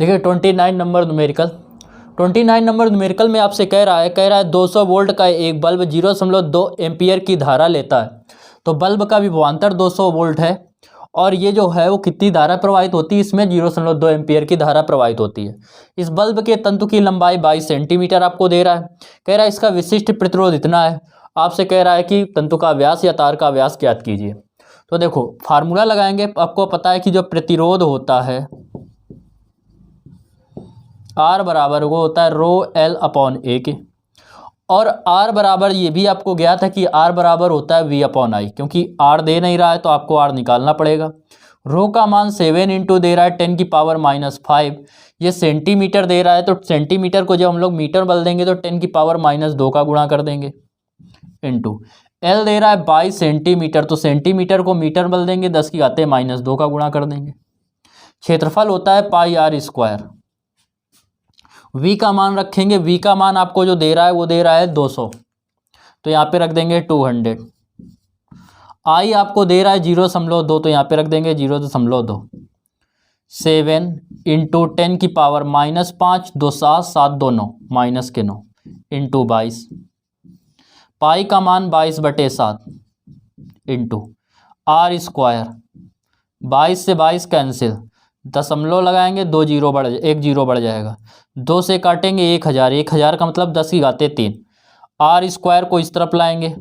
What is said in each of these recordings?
देखिए 29 number numerical, 29 number numerical में आपसे कह रहा है 200 वोल्ट का एक बल्ब 0.2 एम्पियर की धारा लेता है। तो बल्ब का विभवांतर 200 वोल्ट है और ये जो है वो कितनी धारा प्रवाहित होती है, इसमें 0.2 एम्पियर की धारा प्रवाहित होती है। इस बल्ब के तंतु की लंबाई 22 सेंटीमीटर आपको दे रहा है। कह रहा है इसका विशिष्ट प्रतिरोध इतना है। आपसे कह रहा है कि तंतु का व्यास या तार का व्यास ज्ञात कीजिए। तो देखो फार्मूला लगाएंगे, आपको पता है कि जो प्रतिरोध होता है R बराबर वो होता है रो एल अपॉन ए के, और R बराबर ये भी आपको ज्ञात है कि R बराबर होता है V अपॉन आई, क्योंकि R दे नहीं रहा है तो आपको R निकालना पड़ेगा। रो का मान 7 इंटू दे रहा है 10 की पावर -5, ये सेंटीमीटर दे रहा है तो सेंटीमीटर को जब हम लोग मीटर बदल देंगे तो 10 की पावर -2 का गुणा कर देंगे, इंटू L दे रहा है 22 सेंटीमीटर, तो सेंटीमीटर को मीटर बदल देंगे 10 की घाते -2 का गुणा कर देंगे। क्षेत्रफल होता है पाई R स्क्वायर। V का मान रखेंगे, V का मान आपको जो दे रहा है वो दे रहा है 200, तो यहाँ पे रख देंगे 200। I आपको दे रहा है 0.2, तो यहाँ पे रख देंगे 0.2। 7 इंटू 10 की पावर -5, 2 7 7 2 9 -9 इंटू 22। पाई का मान 22/7 इंटू R स्क्वायर। 22 से 22 कैंसिल, दशमलव लगाएंगे 1 जीरो बढ़ जाएगा। 2 से काटेंगे 1000, 1000 का मतलब 10 की घाते 3। R स्क्वायर को इस तरफ लाएंगे,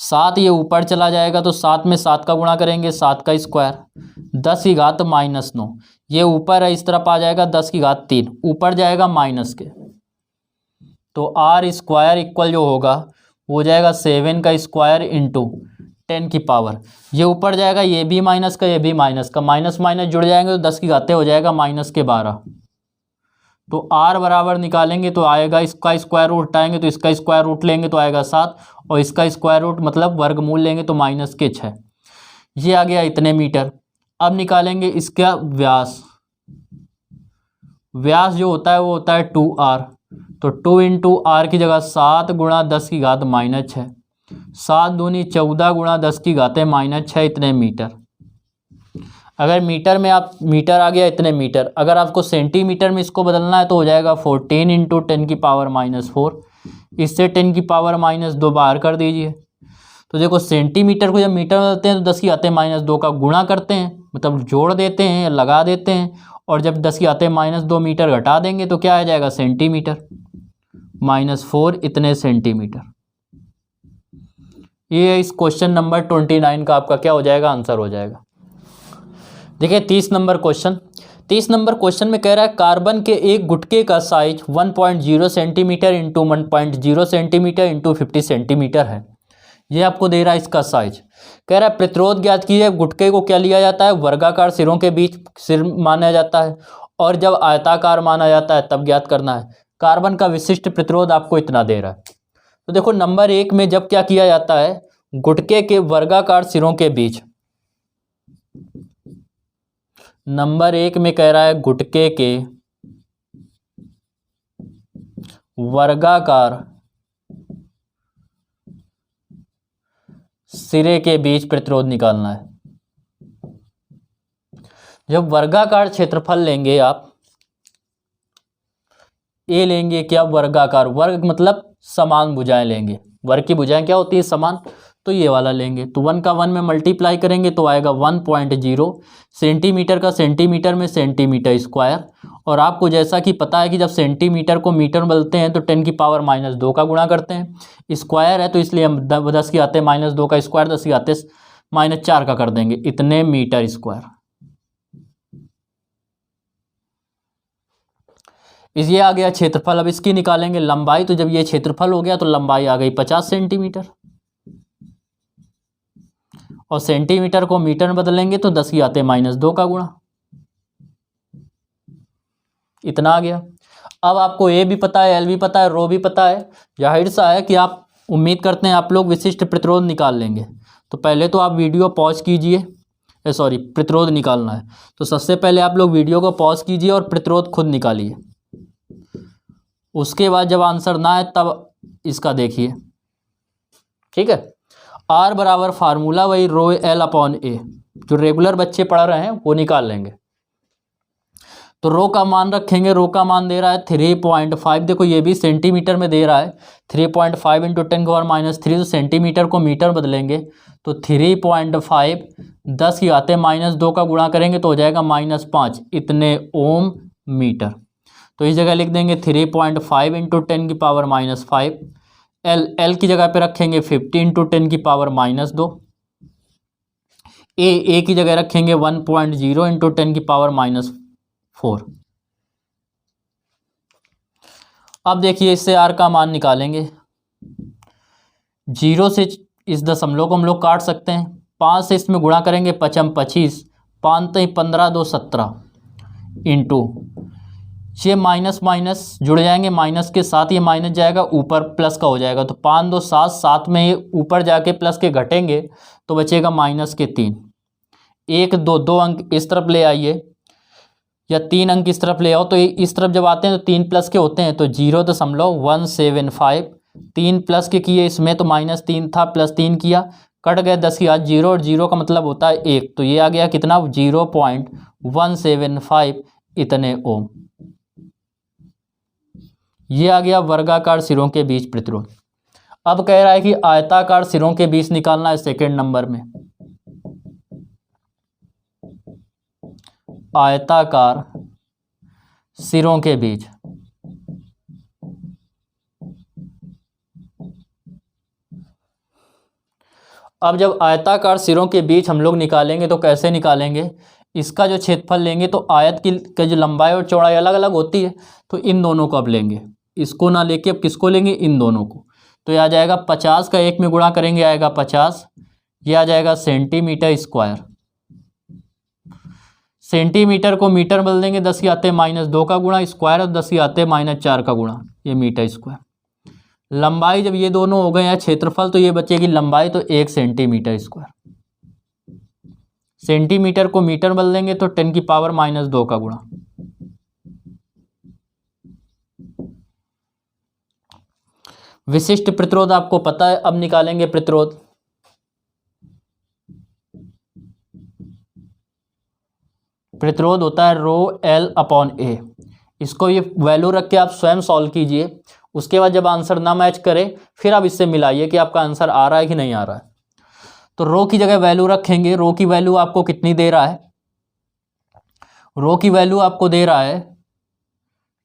7 ये ऊपर चला जाएगा तो 7 में 7 का गुणा करेंगे, 7 का स्क्वायर। 10 की घात -9, ये ऊपर है इस तरफ आ जाएगा 10 की घात 3, ऊपर जाएगा माइनस के, तो R स्क्वायर इक्वल जो होगा वो हो जाएगा 7 का स्क्वायर इंटू 10 की पावर, ये ऊपर जाएगा ये भी माइनस का ये भी माइनस का, माइनस माइनस जुड़ जाएंगे तो 10 की घाते हो जाएगा -12। तो R बराबर निकालेंगे तो आएगा, इसका स्क्वायर रूट हटाएंगे तो इसका स्क्वायर रूट लेंगे तो आएगा 7, और इसका स्क्वायर रूट मतलब वर्गमूल लेंगे तो -6। ये आ गया इतने मीटर। अब निकालेंगे इसका व्यास। व्यास जो होता है वो होता है 2R, तो 2 इंटू R की जगह 7 गुणा 10 की घात -6, 7 दूनी 14 गुणा 10 की घाते -6, इतने मीटर। अगर मीटर में आप मीटर आ गया इतने मीटर, अगर आपको सेंटीमीटर में इसको बदलना है तो हो जाएगा 14 इंटू 10 की पावर -4, इससे 10 की पावर -2 बाहर कर दीजिए। तो देखो सेंटीमीटर को जब मीटर में बदलते हैं तो 10 की घाते -2 का गुणा करते हैं, मतलब जोड़ देते हैं या लगा देते हैं, और जब 10 की घाते -2 मीटर घटा देंगे तो क्या आ जाएगा सेंटीमीटर, -4 इतने सेंटीमीटर। ये इस क्वेश्चन नंबर 29 का आपका क्या हो जाएगा, आंसर हो जाएगा। देखिए 30 नंबर क्वेश्चन। 30 नंबर क्वेश्चन में कह रहा है कार्बन के एक गुटके का size 1.0 centimetre into 1.0 centimetre into 50 centimetre है। ये आपको दे रहा है इसका साइज। कह रहा है प्रतिरोध ज्ञात कीजिए। गुटके को क्या लिया जाता है, वर्गाकार सिरों के बीच सिर माना जाता है, और जब आयताकार माना जाता है तब ज्ञात करना है। कार्बन का विशिष्ट प्रतिरोध आपको इतना दे रहा है। तो देखो नंबर 1 में जब क्या किया जाता है, गुटके के वर्गाकार सिरों के बीच, नंबर 1 में कह रहा है गुटके के वर्गाकार सिरे के बीच प्रतिरोध निकालना है। जब वर्गाकार क्षेत्रफल लेंगे आप, ए लेंगे क्या, वर्गाकार, वर्ग मतलब समान भुजाएं लेंगे। वर्ग की भुजाएं क्या होती है, समान, तो ये वाला लेंगे। तो 1 का 1 में मल्टीप्लाई करेंगे तो आएगा 1.0 सेंटीमीटर का सेंटीमीटर में सेंटीमीटर स्क्वायर। और आपको जैसा कि पता है कि जब सेंटीमीटर को मीटर बदलते हैं तो 10 की पावर -2 का गुणा करते हैं। स्क्वायर है तो इसलिए हम 10 की आते -2 का स्क्वायर 10 की आते -4 का कर देंगे, इतने मीटर स्क्वायर। ये आ गया क्षेत्रफल। अब इसकी निकालेंगे लंबाई। तो जब ये क्षेत्रफल हो गया तो लंबाई आ गई 50 सेंटीमीटर, और सेंटीमीटर को मीटर में बदलेंगे तो 10 की आते -2 का गुणा, इतना आ गया। अब आपको ए भी पता है, एल भी पता है, रो भी पता है। जाहिर सा है कि आप उम्मीद करते हैं आप लोग विशिष्ट प्रतिरोध निकाल लेंगे। तो पहले तो आप वीडियो पॉज कीजिए, प्रतिरोध निकालना है तो सबसे पहले आप लोग वीडियो को पॉज कीजिए और प्रतिरोध खुद निकालिए। उसके बाद जब आंसर ना आए तब इसका देखिए, ठीक है। R बराबर फार्मूला वही रो एल अपॉन ए, जो रेगुलर बच्चे पढ़ रहे हैं वो निकाल लेंगे। तो रो का मान रखेंगे, रो का मान दे रहा है 3.5, देखो ये भी सेंटीमीटर में दे रहा है, 3.5 इंटू 10⁻³ तो सेंटीमीटर को मीटर बदलेंगे तो 3.5 10 की आते -2 का गुणा करेंगे तो हो जाएगा -5 इतने ओम मीटर। तो इस जगह लिख देंगे 3.5 इंटू 10⁻⁵। एल की जगह पे रखेंगे 50 इंटू 10⁻²। ए की जगह रखेंगे 1.0 इंटू 10⁻⁴। अब देखिए इससे आर का मान निकालेंगे। 0 से इस दशमलव को हम लोग काट सकते हैं, 5 से इसमें गुणा करेंगे 5 25, 5 15 2 17 इंटू ये माइनस माइनस जुड़ जाएंगे, माइनस के साथ ये माइनस जाएगा, ऊपर प्लस का हो जाएगा तो 5 2 7, 7 में ये ऊपर जाके प्लस के घटेंगे तो बचेगा -3। 1 2 2 अंक इस तरफ ले आइए या 3 अंक इस तरफ ले आओ, तो इस तरफ जब आते हैं तो 3 प्लस के होते हैं तो 0.175, 3 प्लस के किए इसमें तो -3 था, +3 किया, कट गए 10 की आज 0 और 0 का मतलब होता है 1, तो ये आ गया कितना 0.175 इतने ओम। ये आ गया वर्गाकार सिरों के बीच प्रतिरोध। अब कह रहा है कि आयताकार सिरों के बीच निकालना है सेकंड नंबर में। आयताकार सिरों के बीच अब जब आयताकार सिरों के बीच हम लोग निकालेंगे तो कैसे निकालेंगे, इसका जो क्षेत्रफल लेंगे तो आयत की जो लंबाई और चौड़ाई अलग अलग होती है तो इन दोनों को अब लेंगे, इसको ना लेके अब किसको लेंगे, इन दोनों को। तो ये आ जाएगा 50 का 1 में गुणा करेंगे आएगा 50, ये आ जाएगा सेंटीमीटर स्क्वायर। सेंटीमीटर को मीटर बदल देंगे, 10 की आते -2 का गुणा स्क्वायर और 10 की आते -4 का गुणा, ये मीटर स्क्वायर। लंबाई जब ये दोनों हो गए हैं क्षेत्रफल तो ये बचेगी लंबाई तो 1 सेंटीमीटर स्क्वायर। सेंटीमीटर को मीटर बदल देंगे तो 10⁻⁻² का गुणा। विशिष्ट प्रतिरोध आपको पता है, अब निकालेंगे प्रतिरोध। प्रतिरोध होता है ρL/A। इसको ये वैल्यू रख के आप स्वयं सॉल्व कीजिए, उसके बाद जब आंसर ना मैच करे फिर आप इससे मिलाइए कि आपका आंसर आ रहा है कि नहीं आ रहा है। तो रो की जगह वैल्यू रखेंगे, रो की वैल्यू आपको कितनी दे रहा है, रो की वैल्यू आपको दे रहा है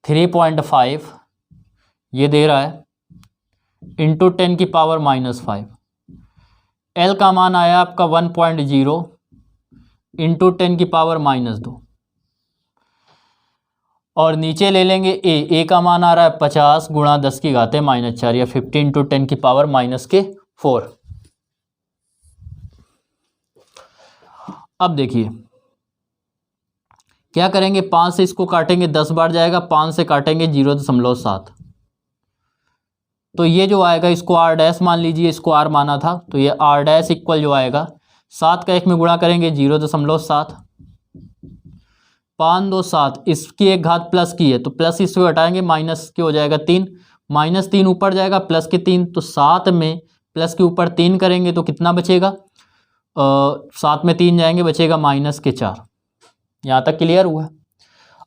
3.5 ये दे रहा है इंटू 10⁻⁵। एल का मान आया आपका 1.0 इंटू 10⁻⁻²। और नीचे ले लेंगे ए का मान आ रहा है 50 गुणा 10 की घाते -4 या 50 इंटू 10⁻⁻⁴। अब देखिए क्या करेंगे, 5 से इसको काटेंगे 10 बार जाएगा, 5 से काटेंगे 0.7, तो ये जो आएगा इसको आर डैश मान लीजिए, इसको आर माना था तो ये आर डैश इक्वल जो आएगा 7 का 1 में गुणा करेंगे 0.7, 5 2 7, इसकी एक घात प्लस की है तो प्लस इसको हटाएंगे माइनस के हो जाएगा 3, -3 ऊपर जाएगा प्लस के 3, तो 7 में प्लस के ऊपर 3 करेंगे तो कितना बचेगा, 7 में 3 जाएंगे बचेगा -4। यहाँ तक क्लियर हुआ।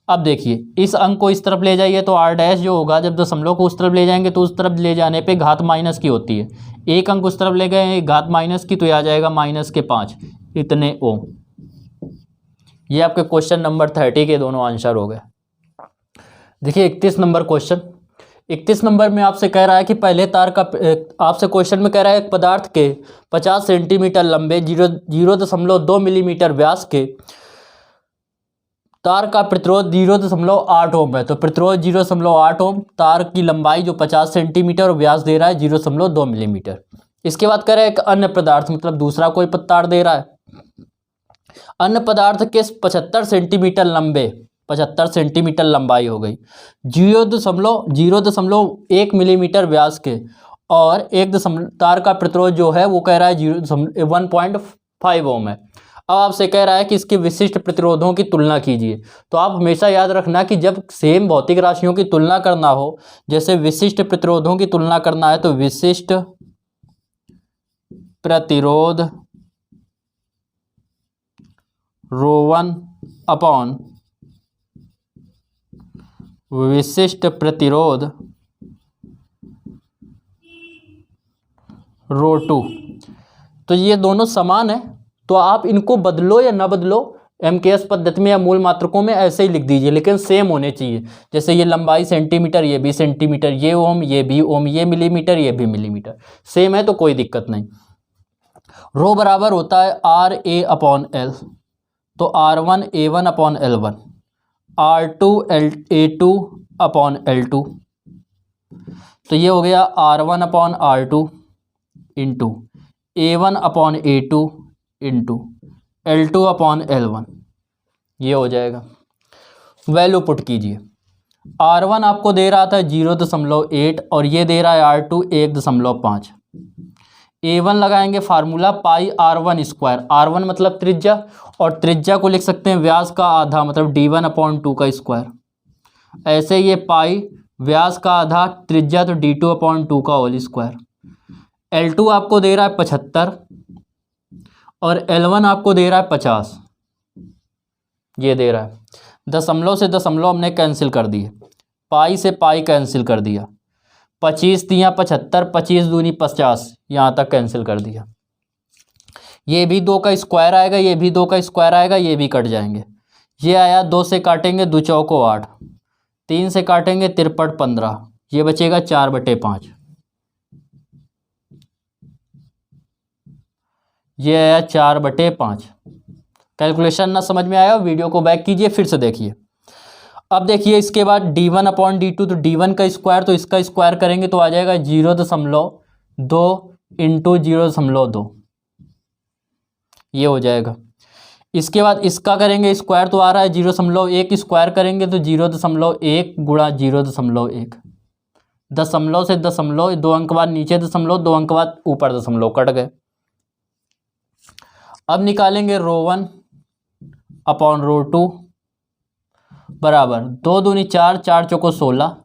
अब देखिए इस अंक को इस तरफ ले जाइए तो आर डैश जो होगा जब दशमलव को उस तरफ ले जाएंगे तो उस तरफ ले जाने पे घात माइनस की होती है, एक अंक उस तरफ ले गए घात माइनस की तो ये आ जाएगा -5 इतने ओम। ये आपके क्वेश्चन नंबर 30 के दोनों आंसर हो गए। देखिए 31 नंबर क्वेश्चन, 31 नंबर में आपसे कह रहा है कि पहले तार का, आपसे क्वेश्चन में कह रहा है एक पदार्थ के 50 सेंटीमीटर लंबे 0.2 मिलीमीटर व्यास के तार का प्रतिरोध 0.8 ओम है। तो प्रतिरोध 0.8 ओम, तार की लंबाई जो 50 सेंटीमीटर और व्यास दे रहा है 0.2 मिलीमीटर। इसके बाद कह रहा है एक अन्य पदार्थ, मतलब दूसरा कोई तार दे रहा है, अन्य पदार्थ के 75 सेंटीमीटर लंबे, 75 सेंटीमीटर लंबाई हो गई, 0.1 मिलीमीटर व्यास के और तार का प्रतिरोध जो है वो कह रहा है 1.5 ओम है। अब आपसे कह रहा है कि इसके विशिष्ट प्रतिरोधों की तुलना कीजिए। तो आप हमेशा याद रखना कि जब सेम भौतिक राशियों की तुलना करना हो, जैसे विशिष्ट प्रतिरोधों की तुलना करना है तो विशिष्ट प्रतिरोध ρ1/ρ विशिष्ट प्रतिरोध ρ2। तो ये दोनों समान है, तो आप इनको बदलो या ना बदलो एमकेएस पद्धति में या मूल मात्रकों में ऐसे ही लिख दीजिए, लेकिन सेम होने चाहिए। जैसे ये लंबाई सेंटीमीटर, ये भी सेंटीमीटर, ये ओम, ये भी ओम, ये मिलीमीटर, ये भी मिलीमीटर, सेम है तो कोई दिक्कत नहीं। रो बराबर होता है आर ए अपॉन एल, तो R1 A1 upon L1, R2 A2 upon L2, तो ये हो गया R1 upon R2 into A1 upon A2 into L2 upon L1, ये हो जाएगा। वैल्यू पुट कीजिए। R1 आपको दे रहा था 0.8 और ये दे रहा है R2 1.5। A1 लगाएंगे फार्मूला पाई R1 स्क्वायर, R1 मतलब त्रिज्या, और त्रिज्या को लिख सकते हैं व्यास का आधा, मतलब D1 अपॉन 2 का स्क्वायर। ऐसे ये पाई व्यास का आधा, त्रिज्या तो D2 अपॉन 2 का होल स्क्वायर। L2 आपको दे रहा है 75 और L1 आपको दे रहा है 50, ये दे रहा है। दशमलव से दशमलव हमने कैंसिल कर दिए, पाई से पाई कैंसिल कर दिया, 25 दिया 75, 25 दूनी 50, यहाँ तक कैंसिल कर दिया। ये भी 2 का स्क्वायर आएगा, ये भी 2 का स्क्वायर आएगा, ये भी कट जाएंगे। ये आया 2 से काटेंगे 2 चौको 8, 3 से काटेंगे 53 15, ये बचेगा 4/5। ये आया 4/5। कैलकुलेशन ना समझ में आया, वीडियो को बैक कीजिए फिर से देखिए। अब देखिए इसके बाद D1 अपॉन D2, तो D1 का स्क्वायर तो इसका स्क्वायर करेंगे तो आ जाएगा 0.2 इंटू 0.2, ये हो जाएगा। इसके बाद इसका करेंगे स्क्वायर तो आ रहा है 0.1, स्क्वायर करेंगे तो 0.1 गुणा 0.1, दशमलव से दशमलव, 2 अंक बाद नीचे दशमलव, 2 अंक बाद ऊपर दशमलव, कट गए। अब निकालेंगे ρ1 अपॉन ρ2 बराबर 2 दूनी 4, 4 चौको 16,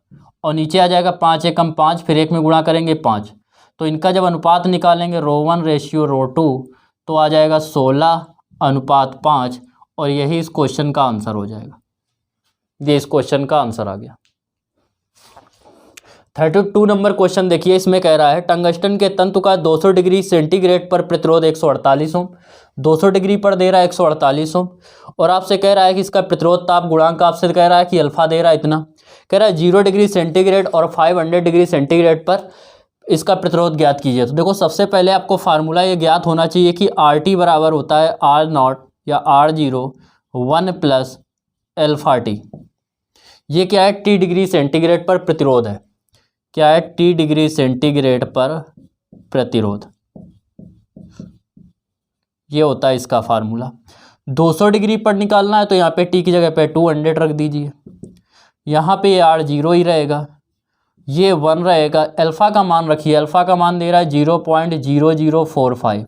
और नीचे आ जाएगा 5 एकम 5, फिर 1 में गुणा करेंगे 5, तो इनका जब अनुपात निकालेंगे ρ1 रेशियो ρ2 तो आ जाएगा 16:5, और यही इस क्वेश्चन का आंसर हो जाएगा। ये इस क्वेश्चन का आंसर आ गया। 32 नंबर क्वेश्चन देखिए, इसमें कह रहा है टंगस्टन के तंतु का 200 डिग्री सेंटीग्रेड पर प्रतिरोध 148 ओम, 200 डिग्री पर दे रहा है 148 ओम, और आपसे कह रहा है कि इसका प्रतिरोध ताप गुणांक आपसे कह रहा है कि अल्फा दे रहा है इतना, कह रहा है 0 डिग्री सेंटीग्रेड और 500 डिग्री सेंटीग्रेड पर इसका प्रतिरोध ज्ञात कीजिए। तो देखो सबसे पहले आपको फार्मूला ये ज्ञात होना चाहिए कि RT बराबर होता है R0 या R0 1 प्लस अल्फा टी। ये क्या है, T डिग्री सेंटीग्रेड पर प्रतिरोध है। क्या है, T डिग्री सेंटीग्रेड पर प्रतिरोध, ये होता है इसका फार्मूला। 200 डिग्री पर निकालना है तो यहाँ पे T की जगह पे 200 रख दीजिए, यहाँ पे R0 ही रहेगा, ये 1 रहेगा। अल्फा का मान रखिए, अल्फा का मान दे रहा है 0.0045।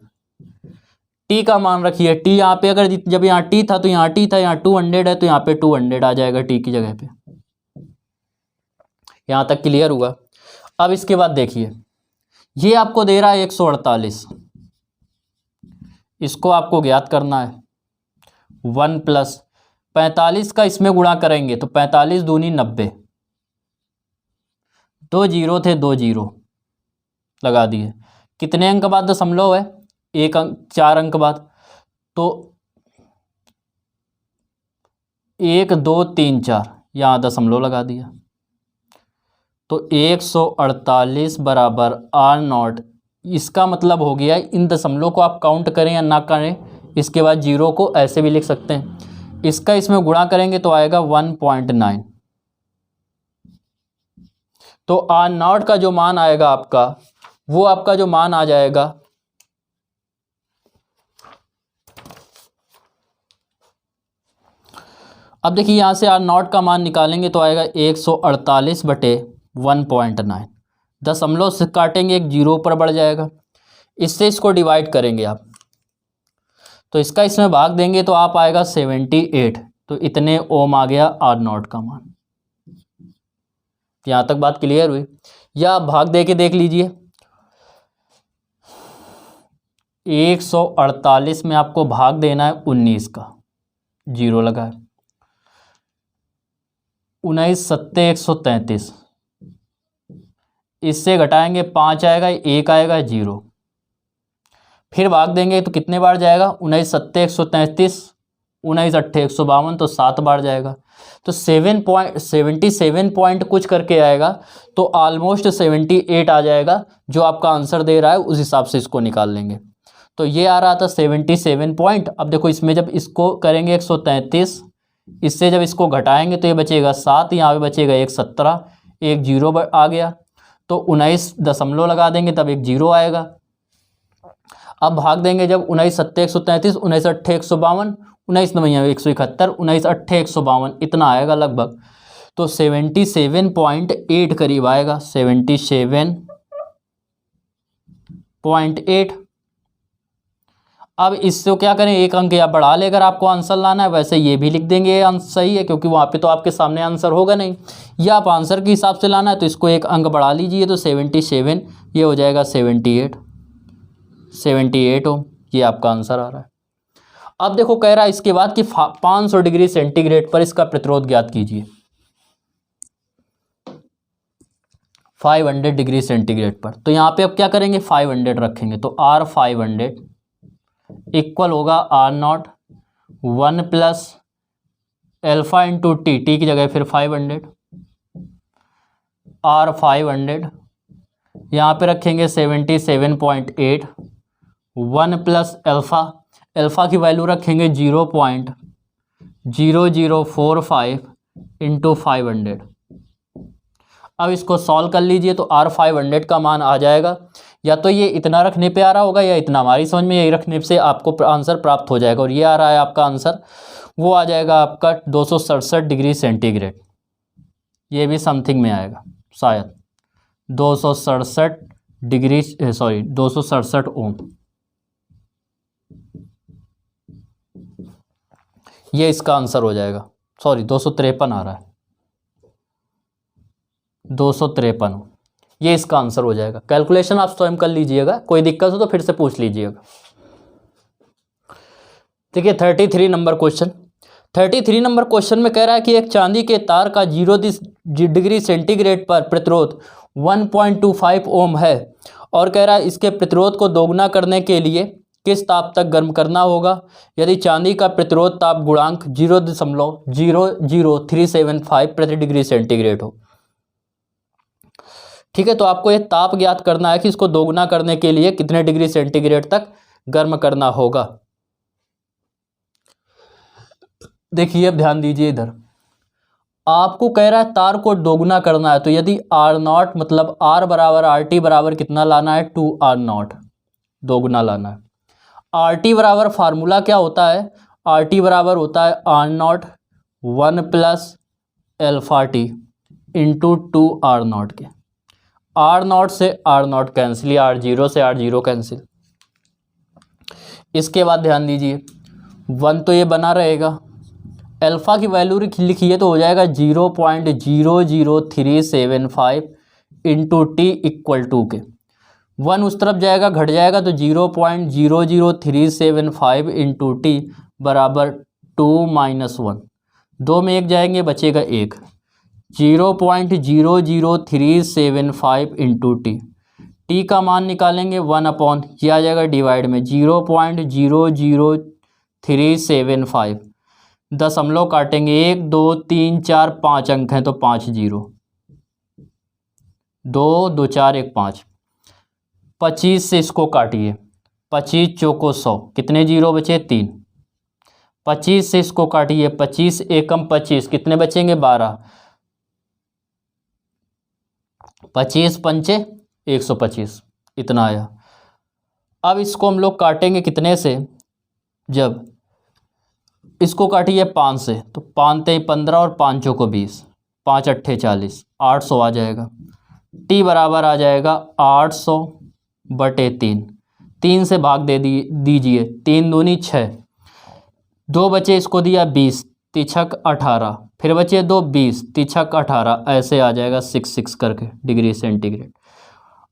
टी का मान रखिए, टी यहाँ पे अगर जब यहाँ टी था तो यहाँ टी था, यहाँ 200 है तो यहाँ पे 200 आ जाएगा टी की जगह पे। यहाँ तक क्लियर हुआ। अब इसके बाद देखिए, ये आपको दे रहा है 148, इसको आपको ज्ञात करना है। 1 प्लस 45 का इसमें गुणा करेंगे तो 45 दूनी 90, 2 जीरो थे 2 जीरो लगा दिए। कितने अंक बाद दशमलव है, 1 अंक, 4 अंक बाद, तो 1 2 3 4, यहाँ दशमलव लगा दिया, तो 148 बराबर R0। इसका मतलब हो गया, इन दशमलव को आप काउंट करें या ना करें, इसके बाद जीरो को ऐसे भी लिख सकते हैं। इसका इसमें गुणा करेंगे तो आएगा 1.9, तो R0 का जो मान आएगा आपका, वो आपका जो मान आ जाएगा अब देखिए यहाँ से R0 का मान निकालेंगे तो आएगा 148/1.9, दशमलव से काटेंगे एक जीरो ऊपर बढ़ जाएगा, इससे इसको डिवाइड करेंगे आप, तो इसका इसमें भाग देंगे तो आप आएगा 78, तो इतने ओम आ गया R0 का मान। यहाँ तक बात क्लियर हुई, या आप भाग दे के देख लीजिए। 148 में आपको भाग देना है 19 का, जीरो लगा है, 19 सत्ते 133, इससे घटाएंगे 5 आएगा, 1 आएगा, 0, फिर भाग देंगे तो कितने बार जाएगा, 19 सत्ते 133, 19 अट्ठे 152, तो 7 बार जाएगा। तो 77 पॉइंट कुछ करके आएगा, तो ऑलमोस्ट 78 आ जाएगा। जो आपका आंसर दे रहा है उस हिसाब से इसको निकाल लेंगे। तो ये आ रहा था 77 पॉइंट। अब देखो इसमें जब इसको करेंगे 133, इससे जब इसको घटाएंगे तो ये बचेगा 7, यहाँ पे बचेगा 1 17, एक 0 आ गया, तो 19 दशमलव लगा देंगे तब एक 0 आएगा। अब भाग देंगे जब 19 सत्ते 133, 19 अट्ठे 152, 19 नवैया 171, 19 अट्ठे 152, इतना आएगा लगभग। तो 77.8 करीब आएगा, 77.8। अब इससे क्या करें, एक अंक या बढ़ा लेकर आपको आंसर लाना है, वैसे ये भी लिख देंगे ये आंसर सही है, क्योंकि वहाँ पे तो आपके सामने आंसर होगा नहीं। या आप आंसर के हिसाब से लाना है तो इसको एक अंक बढ़ा लीजिए, तो 77, ये हो जाएगा 78 हो, ये आपका आंसर आ रहा है। अब देखो कह रहा है इसके बाद कि 500 डिग्री सेंटीग्रेड पर इसका प्रतिरोध ज्ञात कीजिए। 500 डिग्री सेंटीग्रेड पर, तो यहाँ पे अब क्या करेंगे, 500 रखेंगे, तो R500 इक्वल होगा R0 1 plus alpha into T, T की जगह फिर 500, R500 यहाँ पे रखेंगे 77.8, 1 प्लस अल्फ़ा, अल्फ़ा की वैल्यू रखेंगे 0.0045 इंटू 500। अब इसको सॉल्व कर लीजिए तो R500 का मान आ जाएगा, या तो ये इतना रखने पे आ रहा होगा या इतना, हमारी समझ में यही रखने से आपको आंसर प्राप्त हो जाएगा। और ये आ रहा है आपका आंसर, वो आ जाएगा आपका 267 डिग्री सेंटीग्रेड। ये भी समथिंग में आएगा शायद, 267 डिग्री, सॉरी 267 ओम, ये इसका आंसर हो जाएगा। सॉरी 253 आ रहा है, 253, ये इसका आंसर हो जाएगा। कैलकुलेशन आप स्वयं कर लीजिएगा, कोई दिक्कत हो तो फिर से पूछ लीजिएगा। देखिए 33 नंबर क्वेश्चन, 33 नंबर क्वेश्चन में कह रहा है कि एक चांदी के तार का 0 डिग्री सेंटीग्रेड पर प्रतिरोध 1.25 ओम है, और कह रहा है इसके प्रतिरोध को दोगुना करने के लिए किस ताप तक गर्म करना होगा यदि चांदी का प्रतिरोध ताप गुणांक 0.00375 प्रति डिग्री सेंटीग्रेड हो। ठीक है, तो आपको ये ताप ज्ञात करना है कि इसको दोगुना करने के लिए कितने डिग्री सेंटीग्रेड तक गर्म करना होगा। देखिए अब ध्यान दीजिए इधर, आपको कह रहा है तार को दोगुना करना है, तो यदि R0 मतलब R बराबर RT बराबर कितना लाना है, 2R0, दोगुना लाना है। RT बराबर फार्मूला क्या होता है, RT बराबर होता है R0 1 plus alpha T into 2R0 के। R0 से R0 कैंसिल, या R0 से R0 कैंसिल। इसके बाद ध्यान दीजिए 1 तो ये बना रहेगा, अल्फ़ा की वैल्यू लिखिए तो हो जाएगा 0.00375 इंटू टी इक्वल टू के 1 उस तरफ जाएगा घट जाएगा, तो 0.00375 इंटू टी बराबर 2 - 1, 2 में 1 जाएंगे बचेगा 1, 0.00375 इंटू टी, टी का मान निकालेंगे 1 अपॉन, ये आ जाएगा डिवाइड में 0.00375, दशमलव काटेंगे 1 2 3 4 5 अंक हैं तो 5 0, 2 2 4 1 5, 25 से इसको काटिए, 25 चौको 100, कितने जीरो बचे 3, 25 से इसको काटिए, 25 एकम 25, कितने बचेंगे 12, 25 पंचे 125, इतना आया। अब इसको हम लोग काटेंगे कितने से, जब इसको काटिए 5 से, तो 5 ते 15 और 5 चौको 20, 5 अट्ठे 40, 800 आ जाएगा। टी बराबर आ जाएगा 800 बटे 3, 3 से भाग दे दीजिए, 3 दूनी 6, 2 बचे इसको दिया 20, तिछक 18, फिर बचे 2 20, तिछक 18, ऐसे आ जाएगा 6 करके डिग्री सेंटीग्रेड।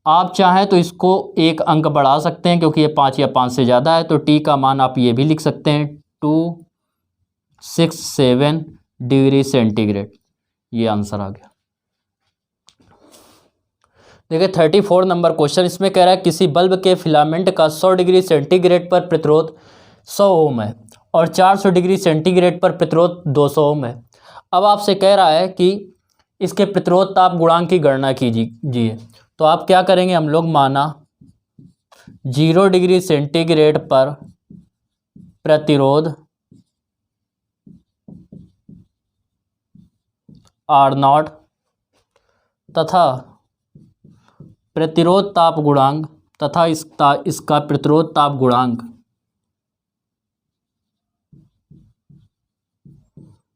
आप चाहें तो इसको एक अंक बढ़ा सकते हैं क्योंकि ये 5 या 5 से ज़्यादा है, तो टी का मान आप ये भी लिख सकते हैं 267 डिग्री सेंटीग्रेड, ये आंसर आ गया। देखिए 34 नंबर क्वेश्चन, इसमें कह रहा है किसी बल्ब के फिलामेंट का 100 डिग्री सेंटीग्रेड पर प्रतिरोध 100 ओम है और 400 डिग्री सेंटीग्रेड पर प्रतिरोध 200 ओम है। अब आपसे कह रहा है कि इसके प्रतिरोध ताप गुणांक की गणना कीजिए। तो आप क्या करेंगे, हम लोग माना 0 डिग्री सेंटीग्रेड पर प्रतिरोध R0 तथा प्रतिरोध ताप गुणांक तथा इसका प्रतिरोध ताप गुणांक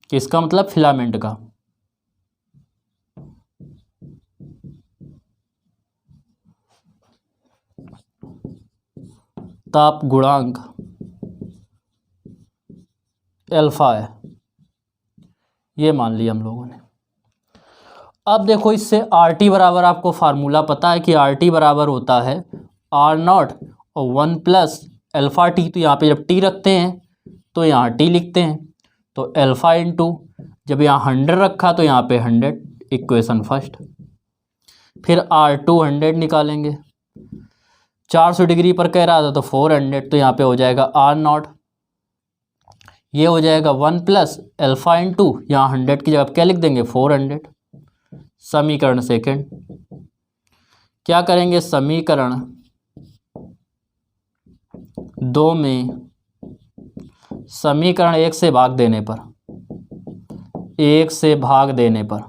इसका मतलब फिलामेंट का ताप गुणांक अल्फा है, ये मान लिया हम लोगों ने। अब देखो इससे RT बराबर आपको फार्मूला पता है कि RT बराबर होता है R0 और 1 प्लस अल्फ़ा टी। तो यहाँ पे जब T रखते हैं तो यहाँ T लिखते हैं, तो अल्फ़ा इंटू जब यहाँ 100 रखा तो यहाँ पे 100, इक्वेशन फर्स्ट। फिर R2 100 निकालेंगे, 400 डिग्री पर कह रहा था तो 400, तो यहाँ पे हो जाएगा R0, ये हो जाएगा 1 प्लस अल्फ़ा इंटू यहाँ 100 की जगह क्या लिख देंगे 400। समीकरण सेकंड क्या करेंगे, समीकरण 2 में समीकरण 1 से भाग देने पर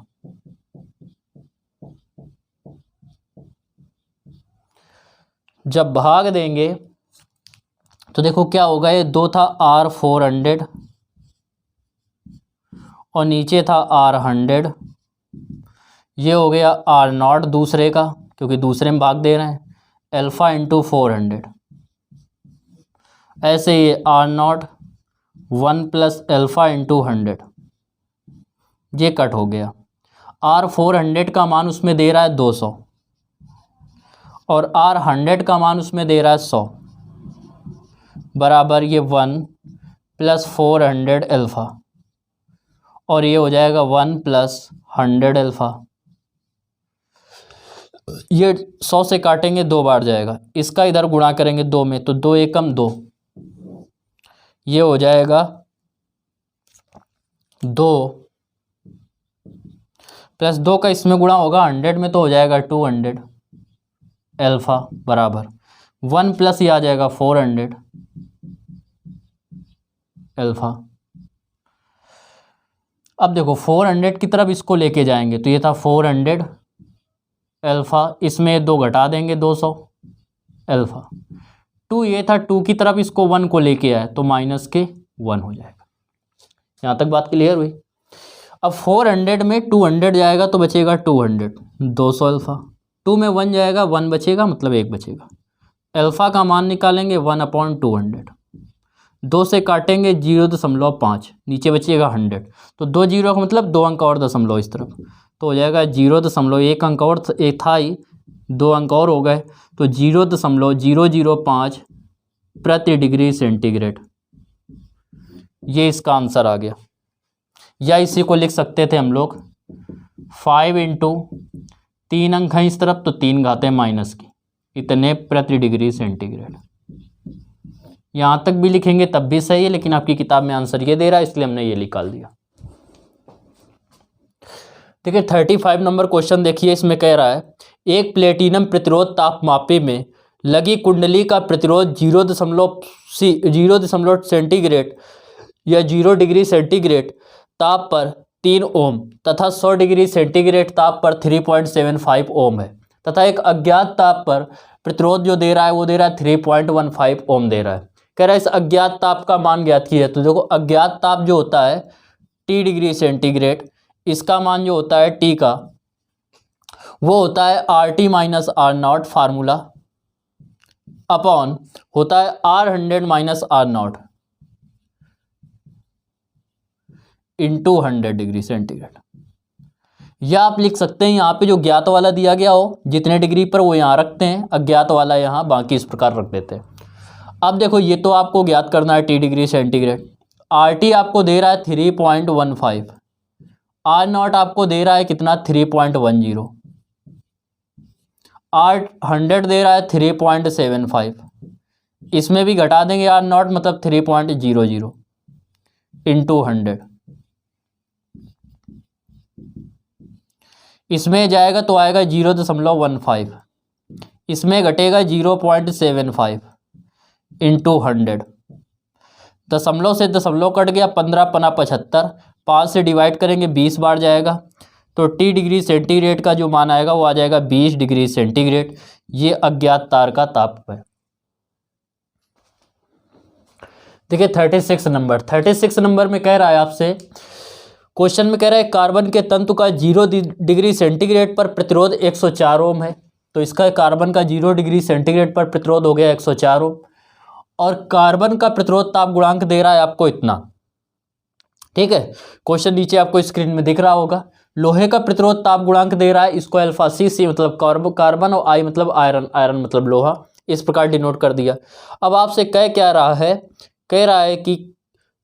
जब भाग देंगे तो देखो क्या होगा, ये 2 था R400 और नीचे था R100, ये हो गया R0 दूसरे का क्योंकि दूसरे में भाग दे रहे हैं, अल्फ़ा इंटू 400। ऐसे ये R0 1 प्लस अल्फ़ा इंटू 100, ये कट हो गया। R400 का मान उसमें दे रहा है 200 और R100 का मान उसमें दे रहा है 100, बराबर ये 1 प्लस 400 अल्फ़ा और ये हो जाएगा 1 प्लस 100 अल्फ़ा। ये 100 से काटेंगे 2 बार जाएगा, इसका इधर गुणा करेंगे 2 में तो 2 एकम 2, ये हो जाएगा 2 प्लस 2 का इसमें गुणा होगा 100 में तो हो जाएगा 200 अल्फ़ा बराबर 1 प्लस ये आ जाएगा 400 अल्फ़ा। अब देखो 400 की तरफ इसको लेके जाएंगे तो ये था 400 अल्फ़ा, इसमें 2 घटा देंगे 200 अल्फ़ा। 2 ये था, 2 की तरफ इसको 1 को लेके आए तो माइनस के 1 हो जाएगा। यहाँ तक बात क्लियर हुई। अब 400 में 200 जाएगा तो बचेगा 200, 200 अल्फ़ा। 2 में 1 जाएगा, 1 बचेगा मतलब 1 बचेगा। अल्फ़ा का मान निकालेंगे 1/200, 2 से काटेंगे 0.5, नीचे बचेगा 100, तो 2 जीरो का मतलब 2 अंक और दशमलव इस तरफ, तो हो जाएगा 0.1 अंक और एक था ही, 2 अंक और हो गए तो 0.005 प्रति डिग्री सेंटीग्रेड, ये इसका आंसर आ गया। या इसी को लिख सकते थे हम लोग 5 इंटू 3 अंक हैं इस तरफ तो 3 घातें माइनस की, इतने प्रति डिग्री सेंटीग्रेड। यहाँ तक भी लिखेंगे तब भी सही है, लेकिन आपकी किताब में आंसर ये दे रहा है इसलिए हमने ये निकाल दिया। देखिए 35 नंबर क्वेश्चन देखिए, इसमें कह रहा है एक प्लेटिनम प्रतिरोध तापमापी में लगी कुंडली का प्रतिरोध 0 सेंटीग्रेड या 0 डिग्री सेंटीग्रेड ताप पर 3 ओम तथा 100 डिग्री सेंटीग्रेड ताप पर 3.75 ओम है तथा एक अज्ञात ताप पर प्रतिरोध जो दे रहा है वो दे रहा है 3.15 ओम दे रहा है। कह रहा है इस अज्ञात ताप का मान ज्ञात किया है। तो देखो अज्ञात ताप जो होता है T डिग्री सेंटीग्रेड, इसका मान जो होता है T का वो होता है RT minus R0 formula upon होता है R100 minus R0 into 100 degree centigrade. या आप लिख सकते हैं यहाँ पे जो ज्ञात वाला दिया गया हो जितने डिग्री पर वो यहाँ रखते हैं, अज्ञात वाला यहाँ बाकी इस प्रकार रख देते हैं। अब देखो ये तो आपको ज्ञात करना है T डिग्री सेंटीग्रेड, RT आपको दे रहा है 3.15, आर नॉट आपको दे रहा है कितना 3.10, आर 100 दे रहा है 3.75, इसमें भी घटा देंगे आर नॉट मतलब 3.00 इंटू 100, इसमें जाएगा तो आएगा 0.15, इसमें घटेगा 0.75 इंटू 100, दशमलव से दशमलव कट गया, 15 पना 75, 5 से डिवाइड करेंगे 20 बार जाएगा, तो T डिग्री सेंटीग्रेड का जो मान आएगा वो आ जाएगा 20 डिग्री सेंटीग्रेड। ये अज्ञात तार का ताप है। देखिए 36 नंबर में कह रहा है आपसे, क्वेश्चन में कह रहा है कार्बन के तंतु का 0 डिग्री सेंटीग्रेड पर प्रतिरोध 104 ओम है। तो इसका कार्बन का 0 डिग्री सेंटीग्रेड पर प्रतिरोध हो गया 104 ओम, और कार्बन का प्रतिरोध ताप गुणांक दे रहा है आपको इतना। ठीक है, क्वेश्चन नीचे आपको स्क्रीन में दिख रहा होगा। लोहे का प्रतिरोध ताप गुणांक दे रहा है, इसको अल्फा सी मतलब कार्बन और आई मतलब आयरन मतलब लोहा, इस प्रकार डिनोट कर दिया। अब आपसे कह रहा है कि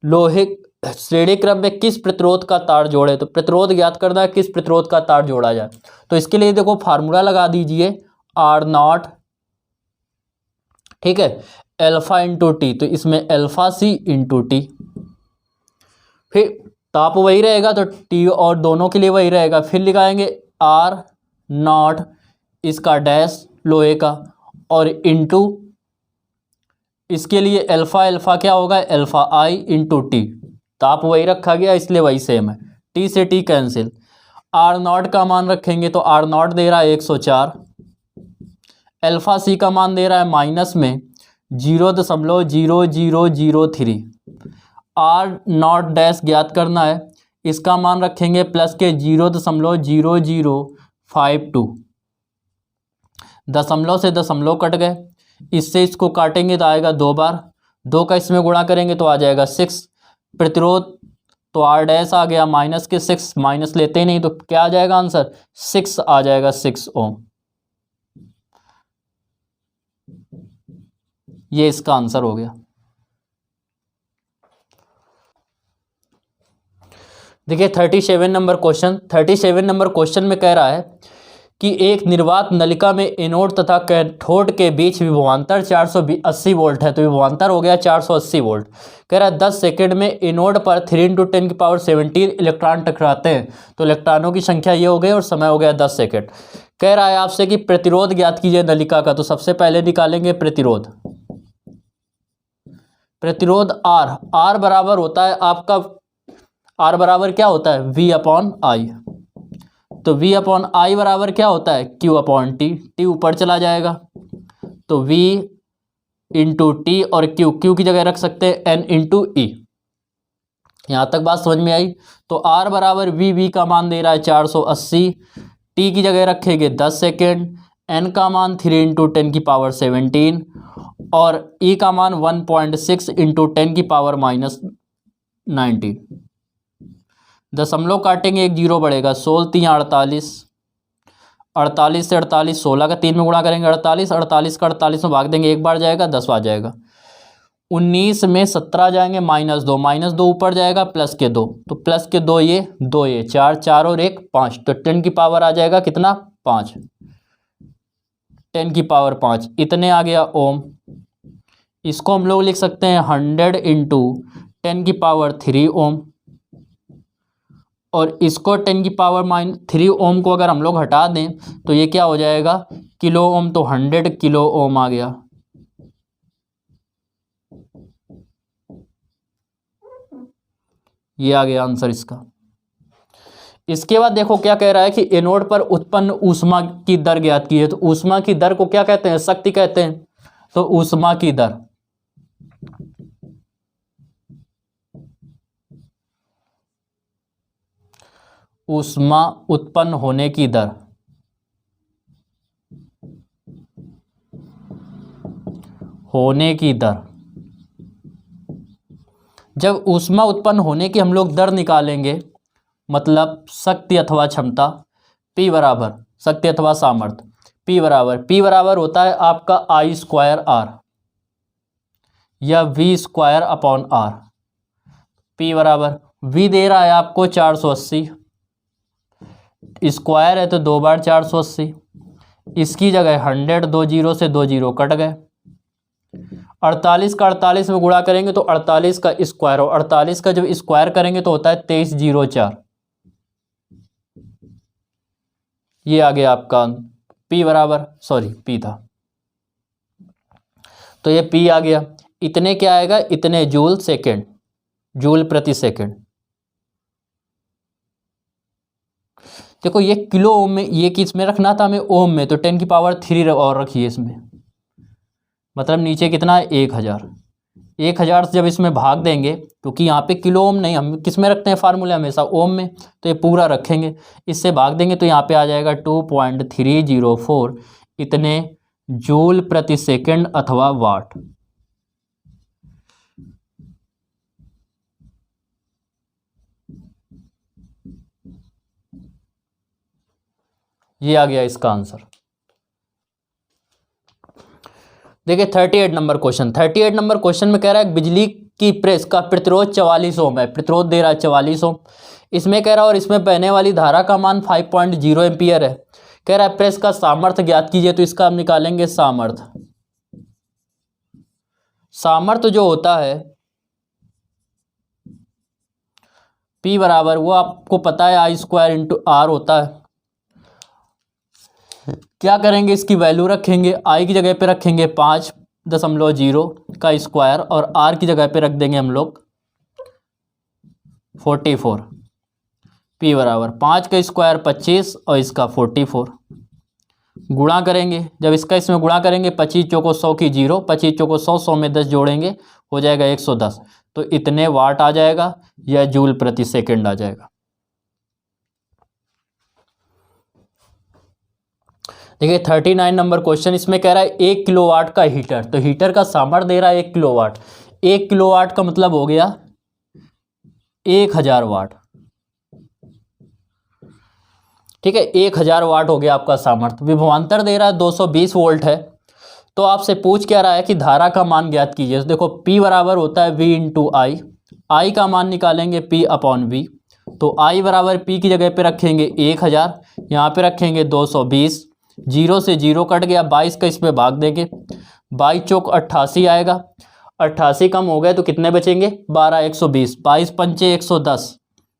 लोहे श्रेणी क्रम में किस प्रतिरोध का तार जोड़े, तो प्रतिरोध ज्ञात करना है किस प्रतिरोध का तार जोड़ा जाए। तो इसके लिए देखो फार्मूला लगा दीजिए आर नॉट, ठीक है, अल्फा इंटू टी, तो इसमें अल्फा सी इंटू टी, फिर ताप वही रहेगा तो टी और दोनों के लिए वही रहेगा, फिर लिखाएंगे आर नॉट इसका डैश लोहे का और इंटू इसके लिए अल्फा क्या होगा अल्फा आई इंटू टी, ताप वही रखा गया इसलिए वही सेम है, टी से टी कैंसिल। आर नॉट का मान रखेंगे तो आर नॉट दे रहा है 104, अल्फा सी का मान दे रहा है माइनस में 0.0003, आर नॉट डैश ज्ञात करना है, इसका मान रखेंगे प्लस के 0.0052, दशमलव से दशमलव कट गए, इससे इसको काटेंगे तो आएगा 2 बार, 2 का इसमें गुणा करेंगे तो आ जाएगा 6, प्रतिरोध तो आर डैश आ गया माइनस के 6, माइनस लेते ही नहीं तो क्या आ जाएगा आंसर 6 आ जाएगा 6 ओम। ये इसका आंसर हो गया। देखिए 37 नंबर क्वेश्चन में कह रहा है कि एक निर्वात नलिका में एनोड तथा कैथोड के बीच विभवांतर 480 वोल्ट है, तो विभवांतर हो गया 480 वोल्ट। कह रहा है 10 सेकंड में एनोड पर 3 × 10⁻17 इलेक्ट्रॉन टकराते हैं, तो इलेक्ट्रॉनों की संख्या ये हो गई और समय हो गया 10 सेकंड। कह रहा है आपसे कि प्रतिरोध ज्ञात कीजिए नलिका का, तो सबसे पहले निकालेंगे प्रतिरोध आर बराबर होता है आपका, आर बराबर क्या होता है V/I, तो V/I बराबर क्या होता है Q/T, टी ऊपर चला जाएगा तो V इंटू टी और Q की जगह रख सकते हैं N इंटू E। यहाँ तक बात समझ में आई। तो R बराबर V का मान दे रहा है 480, T की जगह रखेंगे 10 सेकेंड, N का मान 3 × 10⁻17 और E का मान 1.6 × 10⁻−19। दशमलव काटेंगे 1 जीरो बढ़ेगा, 16 3 48, 48 से 48, 16 का 3 में गुणा करेंगे 48, 48 का 48 में भाग देंगे 1 बार जाएगा 10 आ जाएगा, 19 में 17 जाएंगे -2 ऊपर जाएगा प्लस के 2, तो प्लस के 2 ये 4 4 और 1 5, तो 10 की पावर आ जाएगा कितना 5, 10 की पावर 5, इतने आ गया ओम। इसको हम लोग लिख सकते हैं 100 × 10⁻³ ओम, और इसको 10⁻³ ओम को अगर हम लोग हटा दें तो ये क्या हो जाएगा किलो ओम, तो 100 किलो ओम आ गया। ये आ गया आंसर इसका। इसके बाद देखो क्या कह रहा है कि एनोड पर उत्पन्न ऊष्मा की दर ज्ञात की है, तो ऊष्मा की दर को क्या कहते हैं शक्ति कहते हैं, तो ऊष्मा की दर ऊष्मा उत्पन्न होने की दर, जब ऊष्मा उत्पन्न होने की हम लोग दर निकालेंगे मतलब शक्ति अथवा क्षमता P बराबर शक्ति अथवा सामर्थ्य P बराबर होता है आपका I²R या V²/R। P बराबर V दे रहा है आपको 480, स्क्वायर है तो 2 बार 480, इसकी जगह 100, 2 जीरो से 2 जीरो कट गए। 48 का 48 में गुणा करेंगे तो 48 का स्क्वायर, और 48 का जब स्क्वायर करेंगे तो होता है 2304। ये आ गया आपका P बराबर, सॉरी P था, तो ये P आ गया। इतने क्या आएगा, इतने जूल सेकेंड, जूल प्रति सेकेंड। देखो ये किलो ओम में, ये किस में रखना था हमें, ओम में, तो 10 की पावर 3 और रखिए इसमें, मतलब नीचे कितना है 1000। 1000 से जब इसमें भाग देंगे, क्योंकि यहाँ पे किलो ओम नहीं, हम किस में रखते हैं फार्मूले हमेशा, ओम में, तो ये पूरा रखेंगे, इससे भाग देंगे तो यहाँ पे आ जाएगा 2.304 इतने जूल प्रति सेकंड अथवा वाट। ये आ गया इसका आंसर। देखिए 38 नंबर क्वेश्चन, 38 नंबर क्वेश्चन में कह रहा है बिजली की प्रेस का प्रतिरोध 44 ओम है, प्रतिरोध दे रहा है 44 ओम, इसमें कह रहा है और इसमें बहने वाली धारा का मान 5.0 एम्पियर है। कह रहा है प्रेस का सामर्थ्य ज्ञात कीजिए, तो इसका हम निकालेंगे सामर्थ्य। सामर्थ्य जो होता है P बराबर, वो आपको पता है I स्क्वायर इंटू R होता है। क्या करेंगे, इसकी वैल्यू रखेंगे, I की जगह पे रखेंगे 5.0 का स्क्वायर, और R की जगह पे रख देंगे हम लोग 44। P बराबर 5 का स्क्वायर 25 और इसका 44, गुणा करेंगे, जब इसका इसमें गुणा करेंगे 25 चौको 100 की 0, 25 चौको 100, 100 में 10 जोड़ेंगे हो जाएगा 110, तो इतने वाट आ जाएगा या जूल प्रति सेकंड आ जाएगा। देखिए 39 नंबर क्वेश्चन, इसमें कह रहा है 1 किलोवाट का हीटर, तो हीटर का सामर्थ्य दे रहा है 1 किलोवाट। 1 किलोवाट का मतलब हो गया 1000 वाट, ठीक है, 1000 वाट हो गया आपका सामर्थ्य। विभवांतर दे रहा है 220 वोल्ट है, तो आपसे पूछ क्या रहा है कि धारा का मान ज्ञात कीजिए। तो देखो P बराबर होता है V इंटू आई, आई का मान निकालेंगे P अपॉन V, तो I बराबर P की जगह पे रखेंगे 1000, यहाँ पे रखेंगे 220, 0 से 0 कट गया, 22 का इसमें भाग देंगे, 22 चौक 88 आएगा, 88 कम हो गए तो कितने बचेंगे 12, 120, 22 पंचे 110,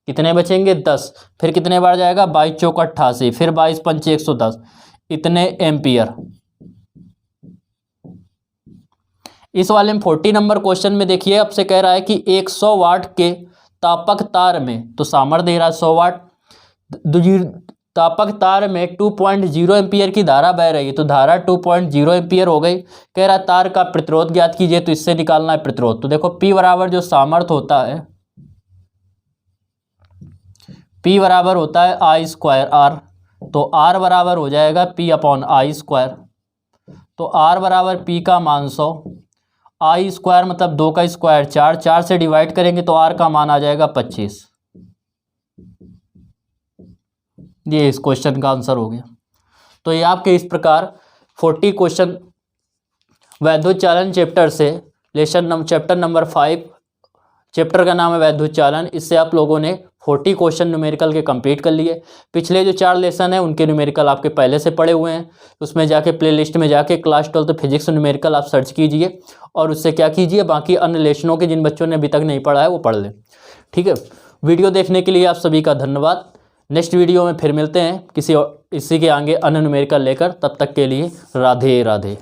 कितने बचेंगे 10, फिर कितने बार जाएगा 22 चौक 88, फिर 22 पंचे 110, इतने एम्पियर। इस वाले में 40 नंबर क्वेश्चन में देखिए आपसे कह रहा है कि 100 वाट के तापक तार में, तो सामर्थ्य दे रहा है 100 वाट, तापक तार में 2.0 एम्पियर की धारा बह रही है, तो धारा 2.0 एम्पियर हो गई। कह रहा है तार का प्रतिरोध ज्ञात कीजिए, तो इससे निकालना है प्रतिरोध। तो देखो P बराबर जो सामर्थ्य होता है, P बराबर होता है I स्क्वायर R, तो R बराबर हो जाएगा P अपॉन I स्क्वायर, तो R बराबर P का मान 100, I स्क्वायर मतलब 2 का स्क्वायर 4, 4 से डिवाइड करेंगे तो R का मान आ जाएगा 25। ये इस क्वेश्चन का आंसर हो गया। तो ये आपके इस प्रकार 40 क्वेश्चन वैद्युत चालन चैप्टर से चैप्टर नंबर 5, चैप्टर का नाम है वैद्युत चालन, इससे आप लोगों ने 40 क्वेश्चन न्यूमेरिकल के कंप्लीट कर लिए। पिछले जो 4 लेसन हैं उनके न्यूमेरिकल आपके पहले से पड़े हुए हैं, उसमें जाके प्लेलिस्ट में जाके क्लास 12 फिजिक्स न्यूमेरिकल आप सर्च कीजिए और उससे क्या कीजिए, बाकी अन्य लेसनों के जिन बच्चों ने अभी तक नहीं पढ़ा है वो पढ़ लें। ठीक है, वीडियो देखने के लिए आप सभी का धन्यवाद। नेक्स्ट वीडियो में फिर मिलते हैं किसी इसी के आगे अन्य न्यूमेरिकल लेकर, तब तक के लिए राधे राधे।